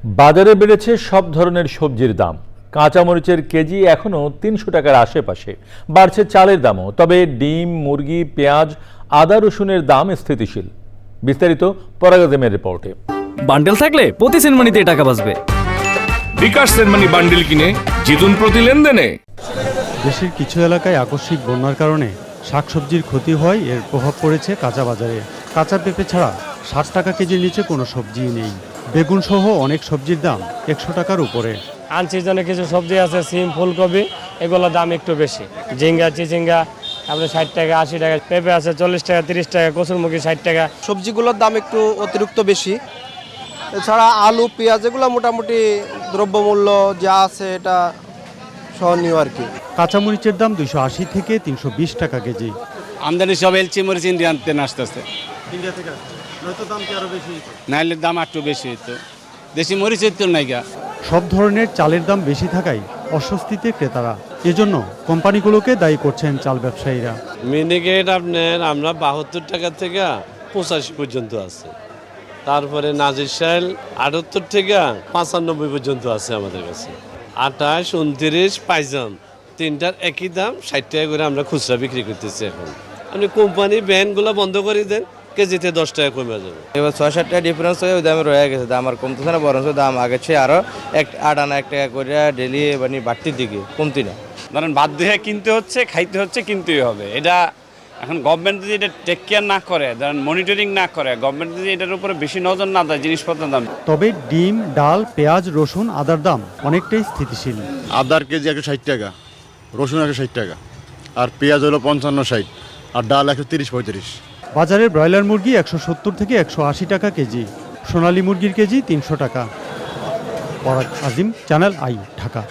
বাজারে বেড়েছে সব ধরনের সবজির দাম। কাঁচামরিচের কেজি এখনও ৩০০ টাকার আশেপাশে। বাড়ছে চালের দামও। তবে ডিম, মুরগি, পেঁয়াজ, আদা, রসুনের দাম স্থিতিশীল। বিস্তারিত পরাগাজমের রিপোর্টে। বান্ডেল থাকলে প্রতি সেনমানিতে টাকা বাঁচবে। বিকাশ সেনমানি বান্ডেল কিনে জিতুন প্রতি লেনদেনে। দেশের কিছু এলাকায় আকস্মিক বন্যার কারণে শাকসবজির ক্ষতি হয়, এর প্রভাব পড়েছে কাঁচা বাজারে। কাঁচা পেঁপে ছাড়া ৬০ টাকা কেজির নিচে কোনো সবজিই নেই। বেগুন সহ অনেক সবজির দাম ১০০ টাকার উপরে। আনসিজনে কিছু সবজি আছে, সিম, ফুলকপি, এগুলোর দাম একটু বেশি। ঝিঙ্গা, চিচিঙ্গা আপনার ৬০ টাকা, ৮০ টাকা। পেঁপে আছে ৪০ টাকা, ৩০ টাকা। কচুরমুখী ৬০ টাকা। সবজিগুলোর দাম একটু অতিরিক্ত বেশি। এছাড়া আলু, পেঁয়াজ এগুলো মোটামুটি দ্রব্যমূল্য যা আছে এটা সহনীয় আর কি। কাঁচামরিচের দাম ২৮০ থেকে ৩২০ টাকা কেজি। আমদানি সব এলচি মরিচ ইন্ডিয়ান তেন আসতেছে। ইন্ডিয়া থেকে দাম কি আরো বেশি? নাইলের দাম একটু বেশি হইতো, দেশি মরিচের তো নাইগা। সব ধরনের চালের দাম বেশি থাকায় অস্বস্তিতে ক্রেতারা। এজন্য কোম্পানিগুলোকে দায়ী করছেন চাল ব্যবসায়ীরা। মিনিকেট আপনার আমরা ৭২ টাকা থেকে ৮৫ পর্যন্ত আছে। তারপরে নাজির শাইল ৭৮ থেকে ৯৫ পর্যন্ত আছে আমাদের কাছে। ২৮, ২৯, পাইজাম তিনটার একই দাম ৬০ টাকা করে আমরা খুচরা বিক্রি করতেছি। এখন আপনি কোম্পানি ব্যানগুলো বন্ধ করে দেন, কেজিতে ১০ টাকা কমে যাবে। এবার ৬-৭ টাকা ডিফারেন্স হয়ে ওই দামে রয়ে গেছে। দাম আর কমতেছে না, বরঞ্চ দাম আগের চেয়ে আরও ৮ আনা ১ টাকা করে ডেলি মানে বাড়তির দিকে, কমতি না। ধরেন বাধ্য হয়ে কিনতে হচ্ছে, খাইতে হচ্ছে, কিনতেই হবে। এটা এখন গভর্নমেন্ট যদি এটা টেক কেয়ার না করে, ধরেন মনিটরিং না করে, গভর্নমেন্ট যদি এটার উপরে বেশি নজর না দেয় জিনিসপত্রের দাম। তবে ডিম, ডাল, পেঁয়াজ, রসুন, আদার দাম অনেকটাই স্থিতিশীল। আদার কেজি ১৬০ টাকা, রসুন ১৬০ টাকা, আর পেঁয়াজ হলো ৫৫-৬০, আর ডাল ১৩০-৩৫। বাজারে ব্রয়লার মুরগি ১৭০ থেকে ১৮০ টাকা কেজি। সোনালী মুরগির কেজি ৩০০ টাকা। পরাগ আজিম, চ্যানেল আই, ঢাকা।